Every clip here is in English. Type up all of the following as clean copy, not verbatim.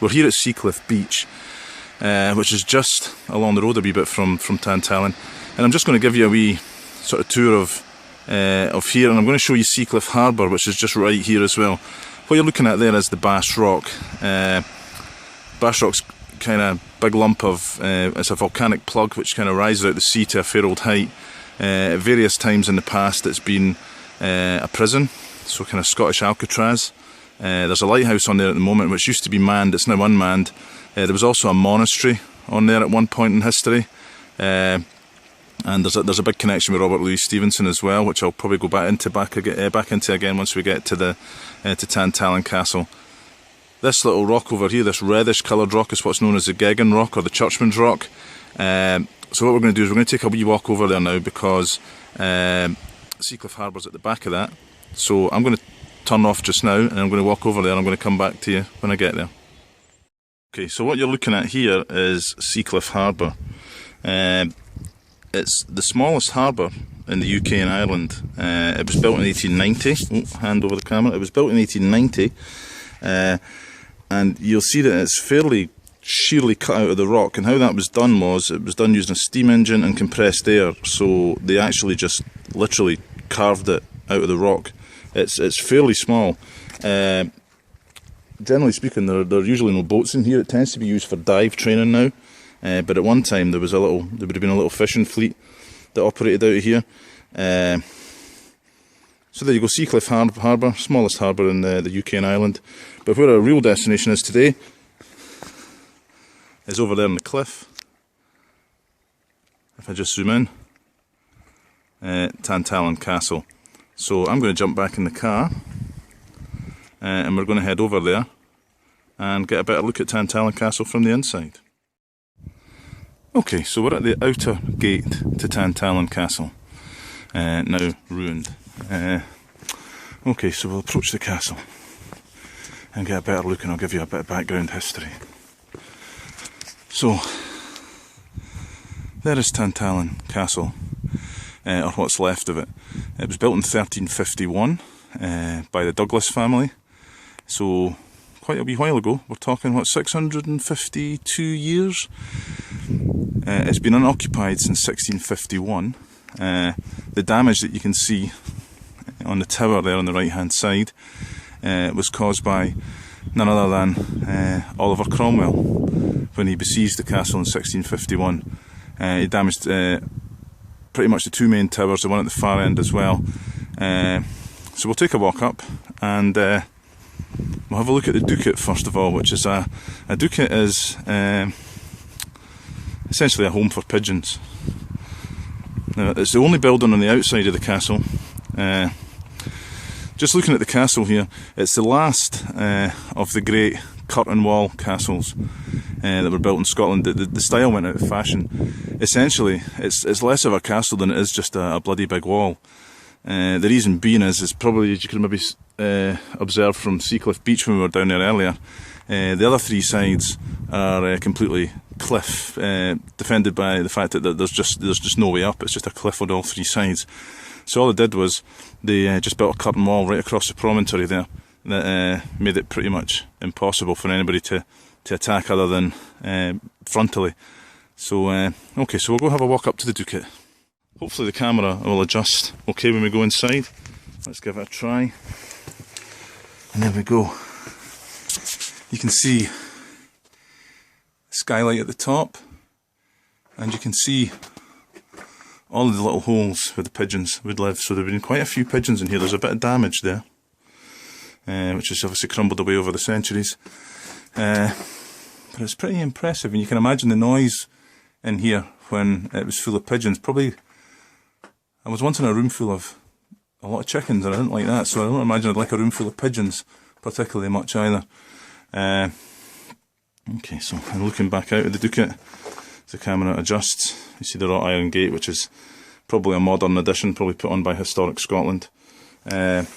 We're here at Seacliff Beach, which is just along the road a wee bit from Tantallon, and I'm just going to give you a wee sort of tour of here, and I'm going to show you Seacliff Harbour, which is just right here as well. What you're looking at there is the Bass Rock. Bass Rock's kind of big lump of, it's a volcanic plug which kind of rises out the sea to a fair old height. At various times in the past it's been a prison, so kind of Scottish Alcatraz. There's a lighthouse on there at the moment which used to be manned, it's now unmanned. There was also a monastery on there at one point in history. And there's a big connection with Robert Louis Stevenson as well, which I'll probably go back into again once we get to the to Tantallon Castle. This little rock over here, this reddish coloured rock, is what's known as the Gegan Rock or the Churchman's Rock. So what we're going to do is we're going to take a wee walk over there now, because Seacliff Harbour's at the back of that. So I'm going to turn off just now and I'm going to walk over there and I'm going to come back to you when I get there. Okay, so what you're looking at here is Seacliff Harbour. It's the smallest harbour in the UK and Ireland. It was built in 1890. Oh, hand over the camera. It was built in 1890, and you'll see that it's fairly sheerly cut out of the rock. And how that was done was, it was done using a steam engine and compressed air. So they actually just literally carved it out of the rock. It's fairly small. Generally speaking, there are usually no boats in here. It tends to be used for dive training now. But at one time there would have been a little fishing fleet that operated out of here. So there you go, Seacliff Harbour, smallest harbour in the UK and Ireland. But where our real destination is today is over there on the cliff. If I just zoom in, Tantallon Castle. So I'm going to jump back in the car, and we're going to head over there and get a better look at Tantallon Castle from the inside. Okay, so we're at the outer gate to Tantallon Castle, now ruined. Okay, so we'll approach the castle and get a better look, and I'll give you a bit of background history. So, there is Tantallon Castle, or what's left of it. It was built in 1351 by the Douglas family, so quite a wee while ago. We're talking, what, 652 years? It's been unoccupied since 1651. The damage that you can see on the tower there on the right hand side was caused by none other than Oliver Cromwell when he besieged the castle in 1651. He damaged pretty much the two main towers, the one at the far end as well. So we'll take a walk up and we'll have a look at the Ducat first of all, which is a Ducat is essentially a home for pigeons. Now, it's the only building on the outside of the castle. Just looking at the castle here, it's the last of the great curtain wall castles that were built in Scotland. The style went out of fashion. Essentially, it's less of a castle than it is just a bloody big wall. The reason being is probably, as you can maybe observe from Seacliff Beach when we were down there earlier, the other three sides are completely cliff, defended by the fact that there's just no way up. It's just a cliff on all three sides. So all they did was they just built a curtain wall right across the promontory there that made it pretty much impossible for anybody to attack other than frontally. So okay, so we'll go have a walk up to the Ducat. Hopefully the camera will adjust okay when we go inside. Let's give it a try. And there we go. You can see skylight at the top, and you can see all of the little holes where the pigeons would live. So there have been quite a few pigeons in here. There's a bit of damage there, which has obviously crumbled away over the centuries. But it's pretty impressive, and you can imagine the noise in here when it was full of pigeons. Probably, I was once in a room full of a lot of chickens, and I didn't like that, so I don't imagine I'd like a room full of pigeons particularly much either. Okay, so I'm looking back out of the Ducat. The camera adjusts. You see the wrought iron gate, which is probably a modern addition, probably put on by Historic Scotland. And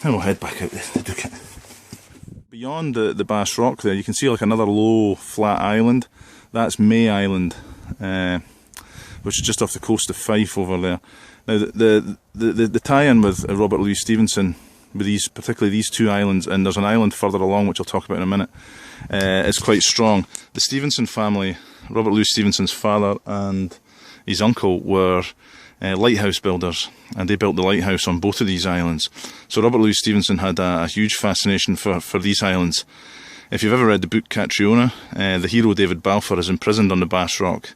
we'll head back out the Ducat. Beyond the Bass Rock there, you can see like another low, flat island. That's May Island, which is just off the coast of Fife over there. Now, the tie-in with Robert Louis Stevenson, with particularly these two islands, and there's an island further along which I'll talk about in a minute, is quite strong. The Stevenson family, Robert Louis Stevenson's father and his uncle were lighthouse builders, and they built the lighthouse on both of these islands. So Robert Louis Stevenson had a huge fascination for these islands. If you've ever read the book Catriona, the hero David Balfour is imprisoned on the Bass Rock.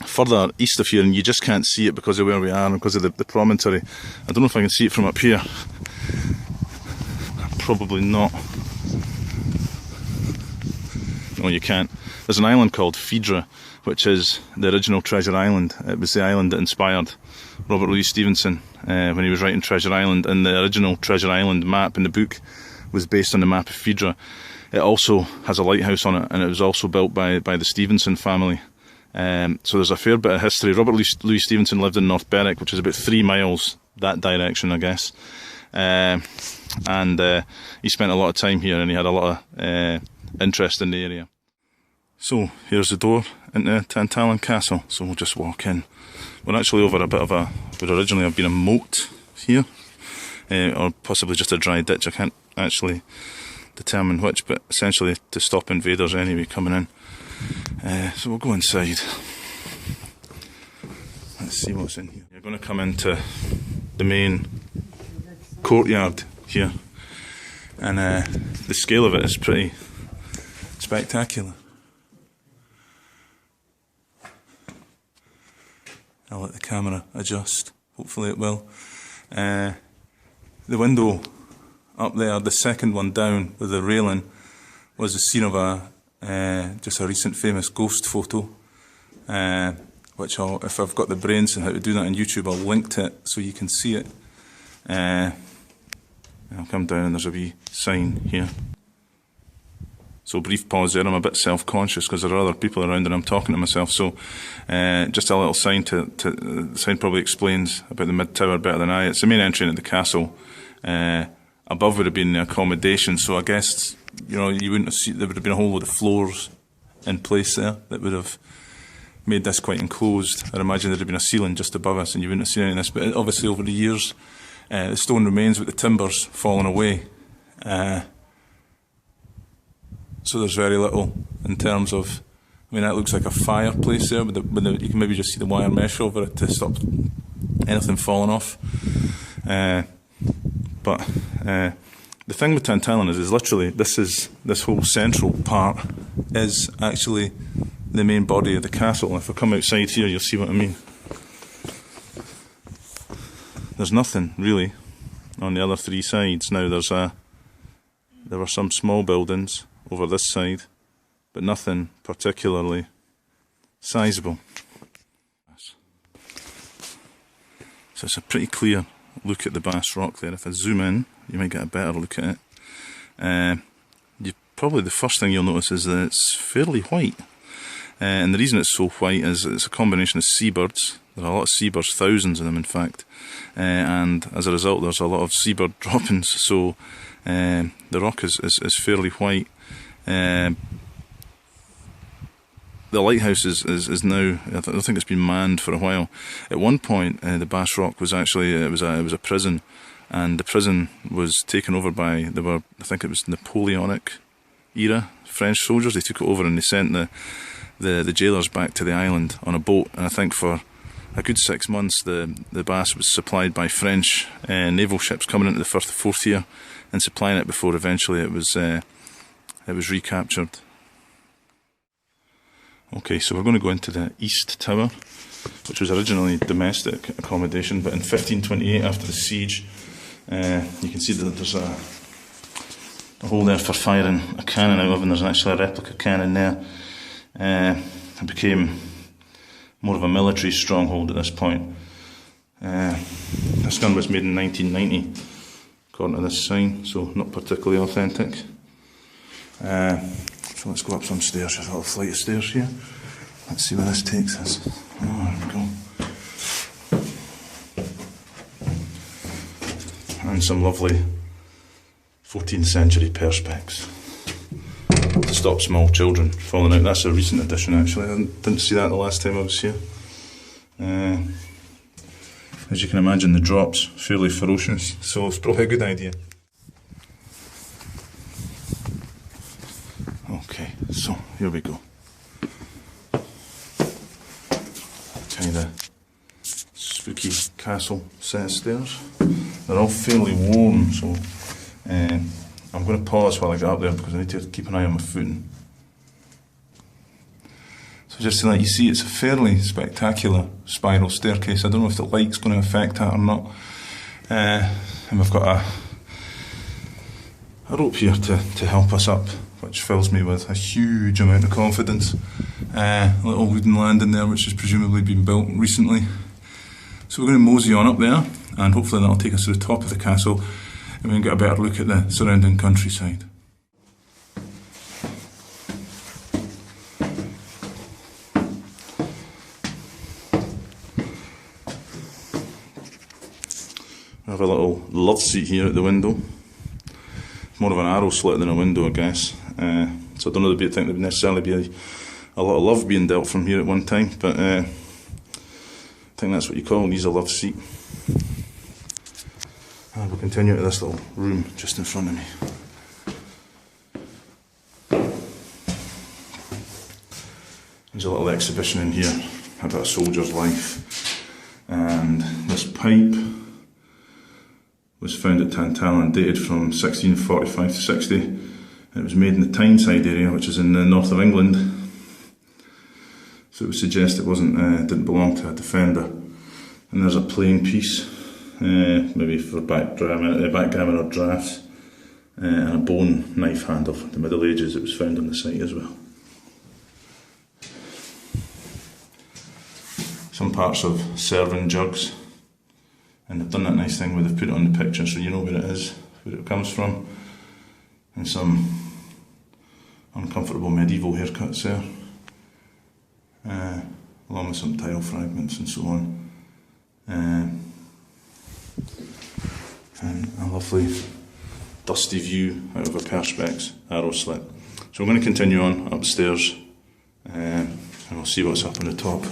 Further east of here, and you just can't see it because of where we are and because of the promontory. I don't know if I can see it from up here. Probably not. No, you can't. There's an island called Phaedra, which is the original Treasure Island. It was the island that inspired Robert Louis Stevenson when he was writing Treasure Island, and the original Treasure Island map in the book was based on the map of Phaedra. It also has a lighthouse on it, and it was also built by the Stevenson family. So there's a fair bit of history. Robert Louis Stevenson lived in North Berwick, which is about 3 miles that direction, I guess. And he spent a lot of time here, and he had a lot of interest in the area. So here's the door into Tantallon Castle, so we'll just walk in. We're actually over a bit of would originally have been a moat here, or possibly just a dry ditch. I can't actually determine which, but essentially to stop invaders anyway coming in. So we'll go inside. Let's see what's in here. You're going to come into the main courtyard here, and the scale of it is pretty spectacular. I'll let the camera adjust, hopefully it will. The window up there, the second one down with the railing, was the scene of just a recent famous ghost photo, which if I've got the brains and how to do that on YouTube, I'll link to it so you can see it. I'll come down and there's a wee sign here. So brief pause there, I'm a bit self-conscious because there are other people around and I'm talking to myself, so just a little sign the sign probably explains about the mid-tower better than I. It's the main entry into the castle. Above would have been the accommodation, so I guess, you know, you wouldn't have seen, there would have been a whole load of floors in place there that would have made this quite enclosed. I'd imagine there'd have been a ceiling just above us and you wouldn't have seen any of this, but obviously over the years the stone remains with the timbers falling away. So there's very little in terms of, I mean, that looks like a fireplace there, but you can maybe just see the wire mesh over it to stop anything falling off. But the thing with Tantallon is literally this whole central part is actually the main body of the castle. If I come outside here, you'll see what I mean. There's nothing really on the other 3 sides. Now there were some small buildings over this side, but nothing particularly sizable. So it's a pretty clear look at the Bass Rock there. If I zoom in, you might get a better look at it. Probably the first thing you'll notice is that it's fairly white. And the reason it's so white is it's a combination of seabirds. There are a lot of seabirds, thousands of them in fact. And as a result there's a lot of seabird droppings, so the rock is fairly white. The lighthouse is now, I think it's been manned for a while. At one point the Bass Rock was actually, it was a prison, and the prison was taken over by, I think it was Napoleonic era French soldiers. They took it over and they sent the jailers back to the island on a boat, and I think for a good 6 months the Bass was supplied by French naval ships coming into the Firth of Forth here and supplying it before eventually it was recaptured. Okay, so we're going to go into the East Tower, which was originally domestic accommodation, but in 1528 after the siege, you can see that there's a hole there for firing a cannon out of, and there's actually a replica cannon there. It became more of a military stronghold at this point. This gun was made in 1990, according to this sign, so not particularly authentic. So let's go up some stairs. There's a little flight of stairs here. Let's see where this takes us. Oh, there we go. And some lovely 14th century perspex to stop small children falling out. That's a recent addition actually. I didn't see that the last time I was here. As you can imagine, the drop's fairly ferocious, so it's probably a good idea. Okay, so here we go. Kind of spooky castle set of stairs. They're all fairly worn, so I'm going to pause while I get up there because I need to keep an eye on my footing. So just to let you see, it's a fairly spectacular spiral staircase. I don't know if the light's going to affect that or not. And we've got a rope here to help us up, which fills me with a huge amount of confidence. A little wooden landing there, which has presumably been built recently. So we're going to mosey on up there, and hopefully that'll take us to the top of the castle, and we can get a better look at the surrounding countryside. I have a little love seat here at the window. More of an arrow slit than a window, I guess. So I don't know think there would necessarily be a lot of love being dealt from here at one time, but I think that's what you call these, a love seat. And we'll continue to this little room just in front of me. There's a little exhibition in here about a soldier's life, and this pipe was found at Tantallon, dated from 1645 to 60, and it was made in the Tyneside area, which is in the north of England. So it would suggest it didn't belong to a defender. And there's a playing piece, maybe for backgammon or draughts, and a bone knife handle from the Middle Ages. It was found on the site as well. Some parts of serving jugs. And they've done that nice thing where they've put it on the picture so you know where it is, where it comes from. And some uncomfortable medieval haircuts there. Along with some tile fragments and so on. And a lovely dusty view out of a perspex arrow slit. So we're going to continue on upstairs, and we'll see what's up on the top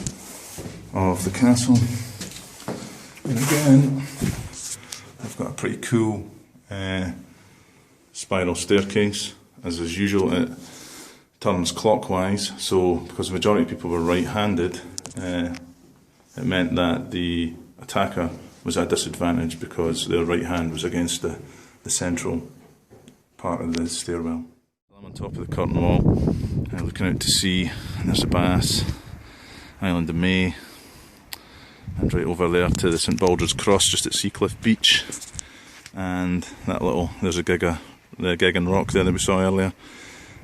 of the castle. And again, I've got a pretty cool spiral staircase. As is usual, it turns clockwise, so because the majority of people were right-handed, it meant that the attacker was at a disadvantage because their right hand was against the central part of the stairwell. I'm on top of the curtain wall, looking out to sea, and there's the Bass, Island of May, and right over there to the St Baldred's Cross just at Seacliff Beach, and that there's the Gigan Rock there that we saw earlier,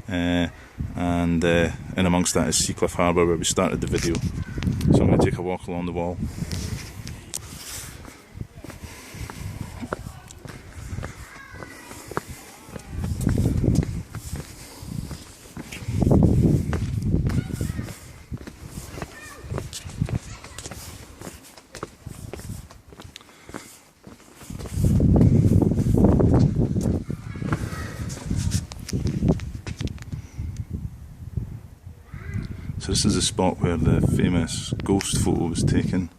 and in amongst that is Seacliff Harbour where we started the video. So I'm going to take a walk along the wall. So this is the spot where the famous ghost photo was taken.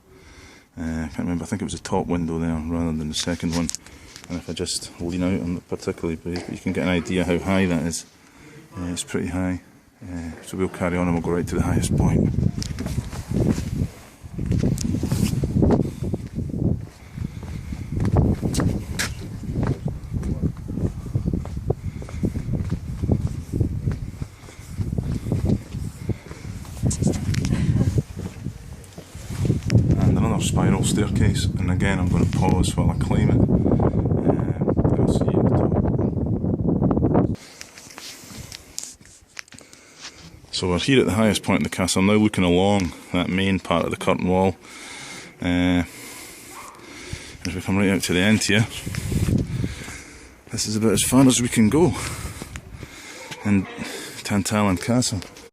I can't remember, I think it was the top window there rather than the second one. And if I just lean out, I'm not particularly brave, but you can get an idea how high that is. It's pretty high. So we'll carry on and we'll go right to the highest point. Spiral staircase, and again I'm going to pause while I climb it. I'll see you at the top. So we're here at the highest point in the castle. I'm now looking along that main part of the curtain wall. As we come right out to the end here, this is about as far as we can go in Tantallon Castle.